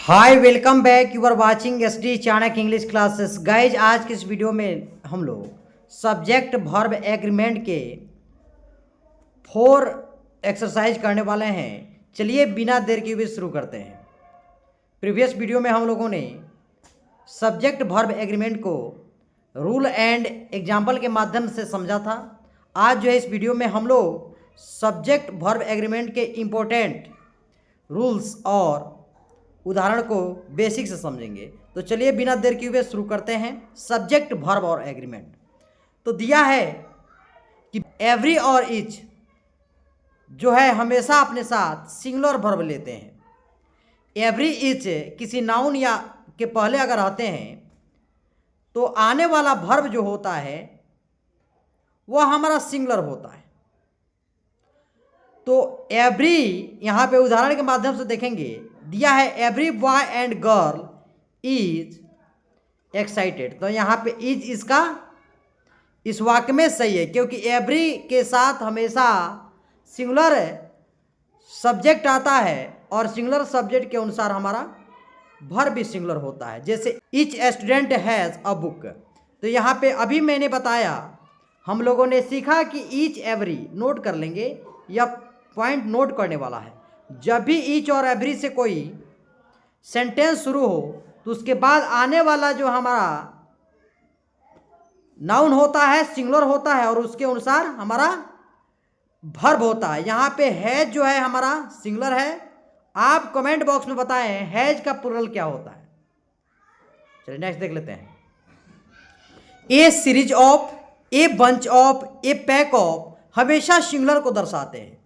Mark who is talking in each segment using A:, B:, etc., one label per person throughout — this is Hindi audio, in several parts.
A: Hi welcome back, you are watching SD Chanakya English classes. Guys, आज के इस वीडियो में हम लोग सब्जेक्ट वर्ब एग्रीमेंट के 4 एक्सरसाइज करने वाले हैं। चलिए बिना देर किए हुए शुरू करते हैं। प्रीवियस वीडियो में हम लोगों ने सब्जेक्ट वर्ब एग्रीमेंट को रूल एंड एग्जाम्पल के माध्यम से समझा था। आज जो है इस वीडियो में हम लोग सब्जेक्ट वर्ब एग्रीमेंट के इम्पोर्टेंट रूल्स और उदाहरण को बेसिक से समझेंगे। तो चलिए बिना देर किए हुए शुरू करते हैं। सब्जेक्ट वर्ब और एग्रीमेंट तो दिया है कि एवरी और ईच जो है हमेशा अपने साथ सिंगुलर वर्ब लेते हैं। एवरी ईच किसी नाउन या के पहले अगर आते हैं तो आने वाला वर्ब जो होता है वह हमारा सिंगुलर होता है। तो एवरी यहाँ पे उदाहरण के माध्यम से देखेंगे, दिया है every boy and girl is excited. तो यहाँ पे इज इसका इस वाक्य में सही है, क्योंकि एवरी के साथ हमेशा सिंगुलर सब्जेक्ट आता है और सिंगुलर सब्जेक्ट के अनुसार हमारा वर्ब भी सिंगुलर होता है। जैसे each student has a book. तो यहाँ पे अभी मैंने बताया, हम लोगों ने सीखा कि ईच एवरी नोट कर लेंगे, या पॉइंट नोट करने वाला है। जब भी ईच और एवरी से कोई सेंटेंस शुरू हो तो उसके बाद आने वाला जो हमारा नाउन होता है सिंगुलर होता है और उसके अनुसार हमारा वर्ब होता है। यहाँ पे हैज जो है हमारा सिंगुलर है। आप कमेंट बॉक्स में बताएं हैज का प्लुरल क्या होता है। चलिए नेक्स्ट देख लेते हैं। A series of, a bunch of, a pack of हमेशा सिंगुलर को दर्शाते हैं।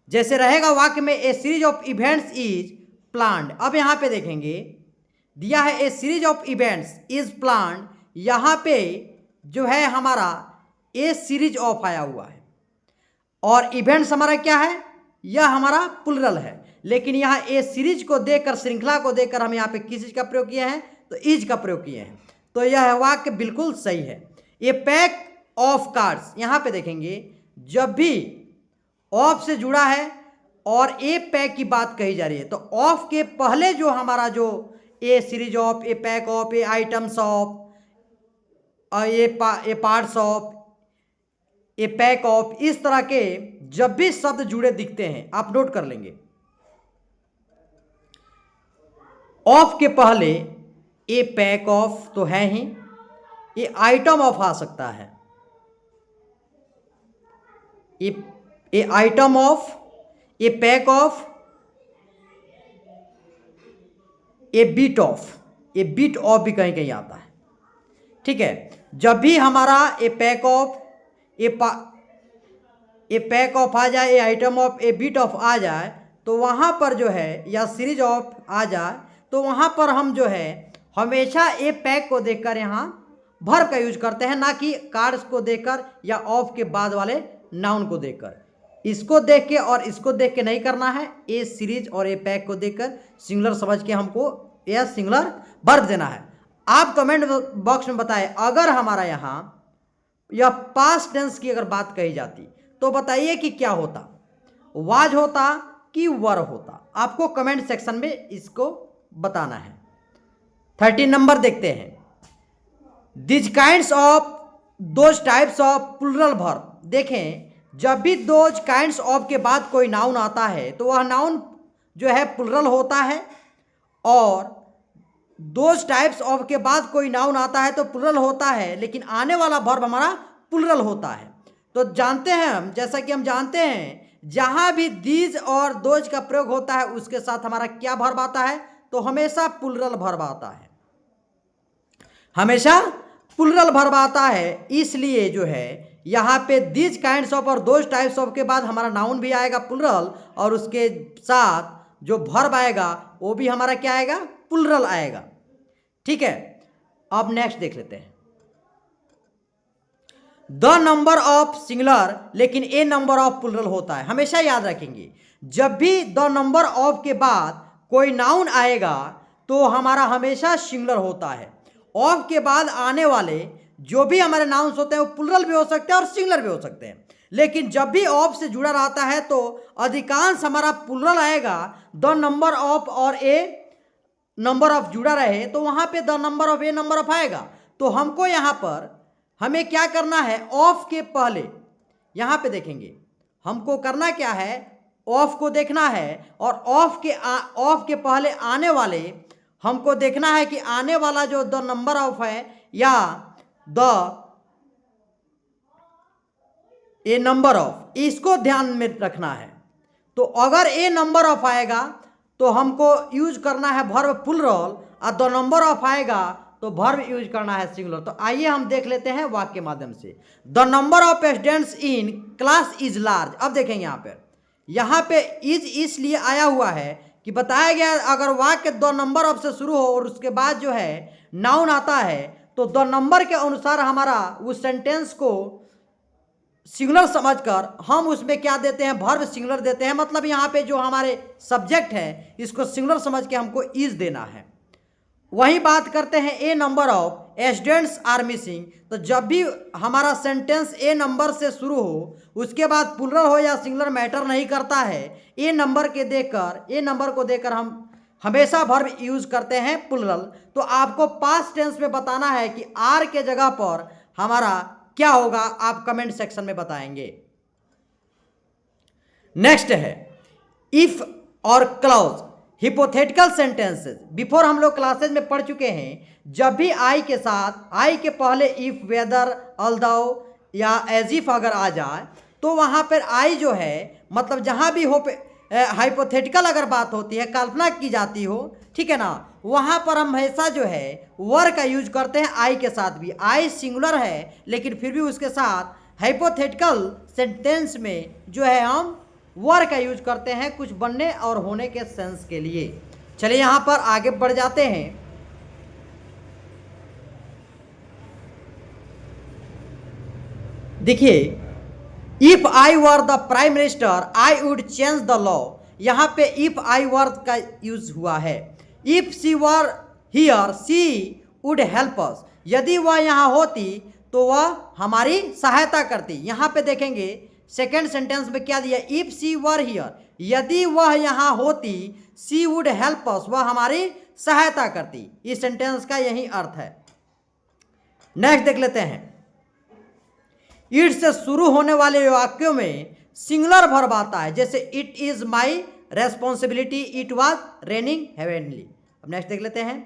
A: जैसे रहेगा वाक्य में a series of events is planned. अब यहाँ पे देखेंगे, दिया है a series of events is planned. यहाँ पे जो है हमारा ए सीरीज ऑफ आया हुआ है और इवेंट्स हमारा क्या है, यह हमारा प्लुरल है। लेकिन यहाँ ए सीरीज को देखकर, श्रृंखला को देखकर हम यहाँ पे किस चीज का प्रयोग किए हैं, तो इज का प्रयोग किए हैं। तो यह वाक्य बिल्कुल सही है। ए पैक ऑफ कार्ड्स, यहाँ पे देखेंगे जब भी ऑफ से जुड़ा है और ए पैक की बात कही जा रही है तो ऑफ के पहले जो हमारा जो a series of, a pack of, a items of, a parts of, a pack of, इस तरह के जब भी शब्द जुड़े दिखते हैं आप नोट कर लेंगे। ऑफ के पहले ए पैक ऑफ तो है ही, ए आइटम ऑफ आ सकता है, a item of, a pack of, a bit of. A bit of भी कहीं कहीं आता है, ठीक है। जब भी हमारा a pack of, a pack of आ जाए, a item of, a bit of आ जाए तो वहाँ पर जो है, या सीरीज ऑफ आ जाए तो वहाँ पर हम जो है हमेशा ए पैक को देखकर यहाँ वर्ब का यूज करते हैं, ना कि कार्ड्स को देखकर या ऑफ के बाद वाले नाउन को देखकर। इसको देख के और इसको देख के नहीं करना है। ए सीरीज और ए पैक को देखकर सिंगुलर समझ के हमको यह सिंगुलर वर्ब देना है। आप कमेंट बॉक्स में बताएं, अगर हमारा यहाँ यह पास्ट टेंस की अगर बात कही जाती तो बताइए कि क्या होता, वाज होता कि वर होता। आपको कमेंट सेक्शन में इसको बताना है। 13 नंबर देखते हैं। This kinds of, those types of plural verb. देखें, जब भी दोज काइंड्स ऑफ के बाद कोई नाउन आता है तो वह नाउन जो है प्लुरल होता है, और दोज टाइप्स ऑफ के बाद कोई नाउन आता है तो प्लुरल होता है, लेकिन आने वाला वर्ब हमारा प्लुरल होता है। तो जानते हैं हम, जैसा कि हम जानते हैं जहां भी दीज और दोज का प्रयोग होता है उसके साथ हमारा क्या वर्ब आता है, तो हमेशा प्लुरल वर्ब आता है, हमेशा प्लुरल वर्ब आता है। इसलिए जो है यहाँ पे दिस काइंड्स ऑफ और दोज टाइप्स ऑफ के बाद हमारा नाउन भी आएगा प्लुरल, और उसके साथ जो वर्ब आएगा वो भी हमारा क्या आएगा, प्लुरल आएगा, ठीक है। अब नेक्स्ट देख लेते हैं। द नंबर ऑफ सिंगुलर, लेकिन ए नंबर ऑफ प्लुरल होता है। हमेशा याद रखेंगे, जब भी द नंबर ऑफ के बाद कोई नाउन आएगा तो हमारा हमेशा सिंगुलर होता है। ऑफ के बाद आने वाले जो भी हमारे नाउन्स होते हैं वो प्लुरल भी हो सकते हैं और सिंगुलर भी हो सकते हैं। लेकिन जब भी ऑफ से जुड़ा रहता है तो अधिकांश हमारा प्लुरल आएगा। द नंबर ऑफ और ए नंबर ऑफ जुड़ा रहे तो वहां पे the number of A number of आएगा। तो हमको यहां पर हमें क्या करना है, ऑफ के पहले यहां पे देखेंगे हमको करना क्या है, ऑफ को देखना है और ऑफ के पहले आने वाले हमको देखना है कि आने वाला जो द नंबर ऑफ है या द ए नंबर ऑफ, इसको ध्यान में रखना है। तो अगर ए नंबर ऑफ आएगा तो हमको यूज करना है वर्ब प्लूरल और द नंबर ऑफ आएगा तो वर्ब यूज करना है सिंगुलर। तो आइए हम देख लेते हैं वाक्य के माध्यम से। The number of students in class is large. अब देखेंगे यहाँ पे इज इसलिए आया हुआ है कि बताया गया अगर वाक्य द नंबर ऑफ से शुरू हो और उसके बाद जो है नाउन आता है तो द नंबर के अनुसार हमारा उस सेंटेंस को सिंगुलर समझकर हम उसमें क्या देते हैं, वर्ब सिंगुलर देते हैं। मतलब यहाँ पे जो हमारे सब्जेक्ट है इसको सिंगुलर समझ के हमको इज देना है। वही बात करते हैं a number of students are missing. तो जब भी हमारा सेंटेंस ए नंबर से शुरू हो उसके बाद प्लूरल हो या सिंगुलर मैटर नहीं करता है, ए नंबर को देकर हम हमेशा वर्ब यूज करते हैं प्लूरल। तो आपको पास्ट टेंस में बताना है कि आर के जगह पर हमारा क्या होगा, आप कमेंट सेक्शन में बताएंगे। नेक्स्ट है इफ और क्लॉज हिपोथेटिकल सेंटेंसेस। बिफोर हम लोग क्लासेज में पढ़ चुके हैं, जब भी आई के साथ आई के पहले इफ, वेदर, अल्दो या एज इफ अगर आ जाए तो वहाँ पर आई जो है मतलब जहाँ भी हो हाइपोथेटिकल अगर बात होती है, कल्पना की जाती हो, ठीक है ना, वहाँ पर हम हमेशा जो है वर का यूज करते हैं आई के साथ भी। आई सिंगुलर है लेकिन फिर भी उसके साथ हाइपोथेटिकल सेंटेंस में जो है हम वर का यूज करते हैं कुछ बनने और होने के सेंस के लिए। चलिए यहाँ पर आगे बढ़ जाते हैं। देखिए if I were the prime minister I would change the law. यहाँ पे इफ आई वर का यूज हुआ है। If she were here she would help us. यदि वह यहाँ होती तो वह हमारी सहायता करती। यहाँ पे देखेंगे सेकेंड सेंटेंस में क्या दिया, इफ सी वर हियर, यदि वह यहाँ होती, सी वुड हेल्प अस, वह हमारी सहायता करती। इस सेंटेंस का यही अर्थ है। नेक्स्ट देख लेते हैं। इट से शुरू होने वाले वाक्यों में सिंगुलर वर्ब आता है, जैसे it is my responsibility, it was raining heavenly. अब नेक्स्ट देख लेते हैं।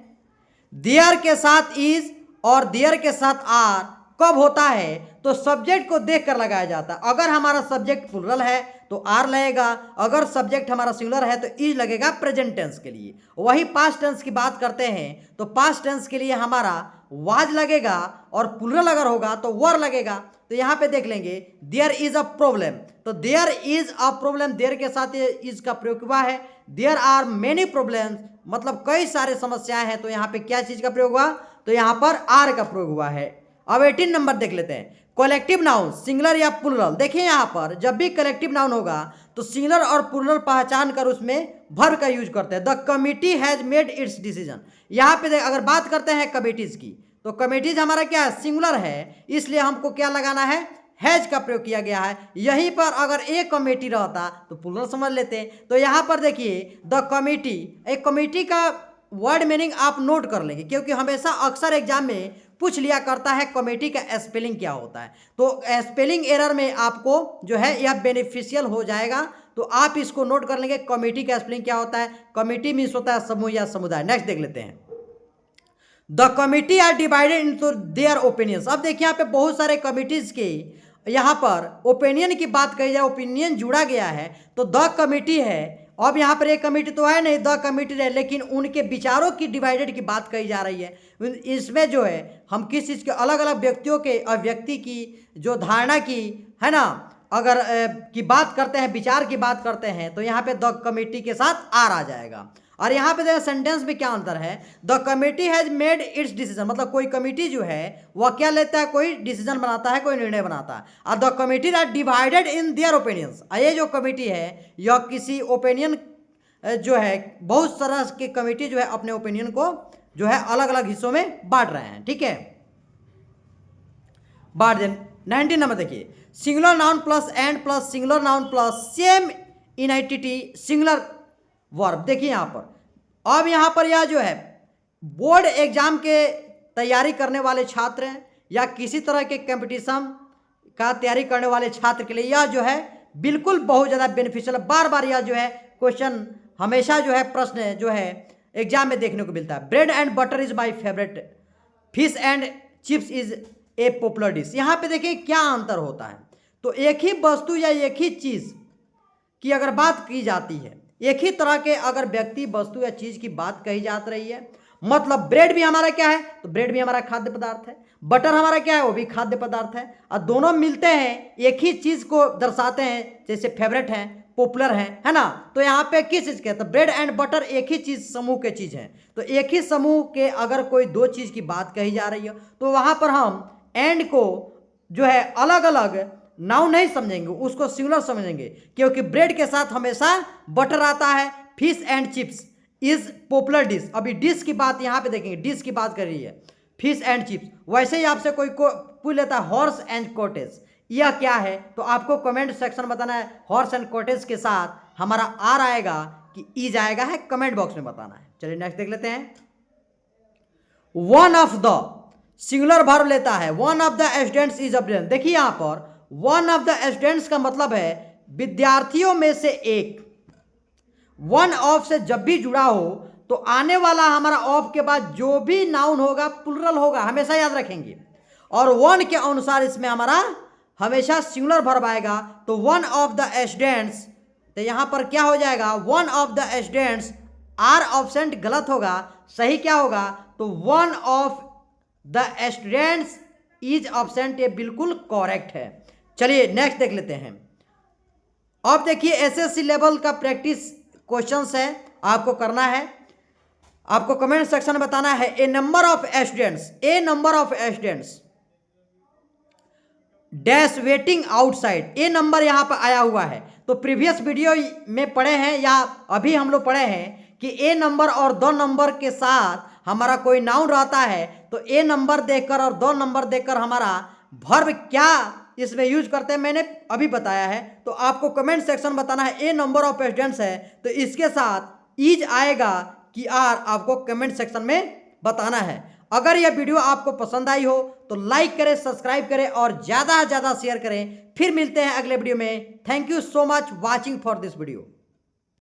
A: देयर के साथ इज और देयर के साथ आर कब होता है, तो सब्जेक्ट को देखकर लगाया जाता है। अगर हमारा सब्जेक्ट प्लूरल है तो आर लगेगा, अगर सब्जेक्ट हमारा सिंगुलर है तो इज लगेगा प्रेजेंट टेंस के लिए। वही पास्ट टेंस की बात करते हैं तो पास्ट टेंस के लिए हमारा वाज लगेगा और प्लूरल अगर होगा तो वर लगेगा। तो यहाँ पे देख लेंगे देयर इज अ प्रॉब्लम, तो there is a problem, there के साथ ये इज का प्रयोग हुआ है। देयर आर मेनी प्रॉब्लम्स, मतलब कई सारे समस्याएं हैं, तो यहाँ पे क्या चीज का प्रयोग हुआ, तो यहाँ पर आर का प्रयोग हुआ है। अब 18 नंबर देख लेते हैं। कलेक्टिव नाउन सिंगुलर या प्लूरल। देखिए यहाँ पर जब भी कलेक्टिव नाउन होगा तो सिंगुलर और प्लूरल पहचान कर उसमें वर्ब का यूज करते हैं। The committee has made it's decision. यहाँ पे अगर बात करते हैं कमिटीज की तो कमिटीज हमारा क्या है, सिंगुलर है, इसलिए हमको क्या लगाना है, हैज का प्रयोग किया गया है। यहीं पर अगर एक कमेटी रहता तो प्लूरल समझ लेते। तो यहाँ पर देखिए द कमिटी, एक कमिटी का वर्ड मीनिंग आप नोट कर लेंगे क्योंकि हमेशा अक्सर एग्जाम में पूछ लिया करता है कमेटी का स्पेलिंग क्या होता है। तो स्पेलिंग एरर में आपको जो है यह बेनिफिशियल हो जाएगा, तो आप इसको नोट कर लेंगे कमेटी का स्पेलिंग क्या होता है। कमेटी मीन्स होता है समूह या समुदाय। नेक्स्ट देख लेते हैं। The committee are divided into their opinions. अब देखिए यहाँ पे बहुत सारे कमिटीज के यहाँ पर ओपिनियन की बात कही जाए, ओपिनियन जुड़ा गया है तो द कमिटी है। अब यहाँ पर एक कमेटी तो है नहीं, द कमेटी है, लेकिन उनके विचारों की डिवाइडेड की बात कही जा रही है। इसमें जो है हम किस चीज़ के अलग अलग व्यक्तियों के और व्यक्ति की जो धारणा की है ना अगर की बात करते हैं, विचार की बात करते हैं तो यहाँ पे द कमेटी के साथ आर आ जाएगा। और यहाँ पे देखिए सेंटेंस में क्या अंतर है, the committee has made it's decision, मतलब कोई कमेटी जो है वह क्या लेता है, कोई डिसीजन बनाता है, कोई निर्णय बनाता है। और the committee are divided in their opinions. ये जो कमेटी है यह किसी ओपिनियन जो है बहुत सारा के कमेटी जो है अपने ओपिनियन को जो है अलग अलग हिस्सों में बांट रहे हैं, ठीक है, बांट दें। 19 नंबर देखिए, singular noun plus and plus singular noun plus same entity singular verb. देखिए यहाँ पर अब यहाँ पर यह जो है बोर्ड एग्जाम के तैयारी करने वाले छात्र हैं या किसी तरह के कंपटीशन का तैयारी करने वाले छात्र के लिए यह जो है बिल्कुल बहुत ज़्यादा बेनिफिशियल, बार बार यह जो है क्वेश्चन हमेशा जो है प्रश्न जो है एग्जाम में देखने को मिलता है। Bread and butter is my favourite, fish and chips is a popular dish. यहाँ पे देखिए क्या अंतर होता है। तो एक ही वस्तु या एक ही चीज़ की अगर बात की जाती है, एक ही तरह के अगर व्यक्ति वस्तु या चीज़ की बात कही जा रही है, मतलब ब्रेड भी हमारा क्या है, तो ब्रेड भी हमारा खाद्य पदार्थ है, बटर हमारा क्या है, वो भी खाद्य पदार्थ है, और दोनों मिलते हैं एक ही चीज़ को दर्शाते हैं, जैसे फेवरेट है, पॉपुलर है ना। तो यहाँ पे किस चीज़ के, तो ब्रेड एंड बटर एक ही चीज़ समूह के चीज़ हैं। तो एक ही समूह के अगर कोई दो चीज़ की बात कही जा रही हो तो वहाँ पर हम एंड को जो है अलग अलग नाउन नहीं समझेंगे, उसको सिंगुलर समझेंगे, क्योंकि ब्रेड के साथ हमेशा बटर आता है। Fish and chips is popular dish, अभी डिश की बात यहाँ पे देखेंगे, डिश की बात कर रही है फिश एंड चिप्स। वैसे ही आपसे कोई को पूछ लेता है हॉर्स एंड कॉटेज, यह क्या है, तो आपको कमेंट सेक्शन में बताना है। हॉर्स एंड कॉटेज के साथ हमारा आर आएगा कि ईज आएगा, है कमेंट बॉक्स में बताना है। चलिए नेक्स्ट देख लेते हैं। One of the singular verb लेता है, one of the students is a brain. देखिए यहाँ पर वन ऑफ द स्टूडेंट्स का मतलब है विद्यार्थियों में से एक। वन ऑफ से जब भी जुड़ा हो तो आने वाला हमारा ऑफ के बाद जो भी नाउन होगा प्लुरल होगा, हमेशा याद रखेंगे। और वन के अनुसार इसमें हमारा हमेशा सिंगुलर वर्ब आएगा। तो वन ऑफ द स्टूडेंट्स, तो यहाँ पर क्या हो जाएगा, one of the students are absent गलत होगा, सही क्या होगा, तो one of the students is absent, ये बिल्कुल करेक्ट है। चलिए नेक्स्ट देख लेते हैं। अब देखिए एसएससी लेवल का प्रैक्टिस क्वेश्चंस है, आपको करना है, आपको कमेंट सेक्शन में बताना है। A number of students, a number of students dash waiting outside, a number यहाँ पर आया हुआ है। तो प्रीवियस वीडियो में पढ़े हैं या अभी हम लोग पढ़े हैं कि ए नंबर और दो नंबर के साथ हमारा कोई नाउन रहता है तो ए नंबर देखकर और दो नंबर देखकर हमारा वर्ब क्या इसमें यूज करते हैं, मैंने अभी बताया है। तो आपको कमेंट सेक्शन बताना है ए नंबर ऑफ स्टूडेंट्स है तो इसके साथ इज आएगा कि आर, आपको कमेंट सेक्शन में बताना है। अगर यह वीडियो आपको पसंद आई हो तो लाइक करें, सब्सक्राइब करें और ज़्यादा से ज़्यादा शेयर करें। फिर मिलते हैं अगले वीडियो में। Thank you so much watching for this video.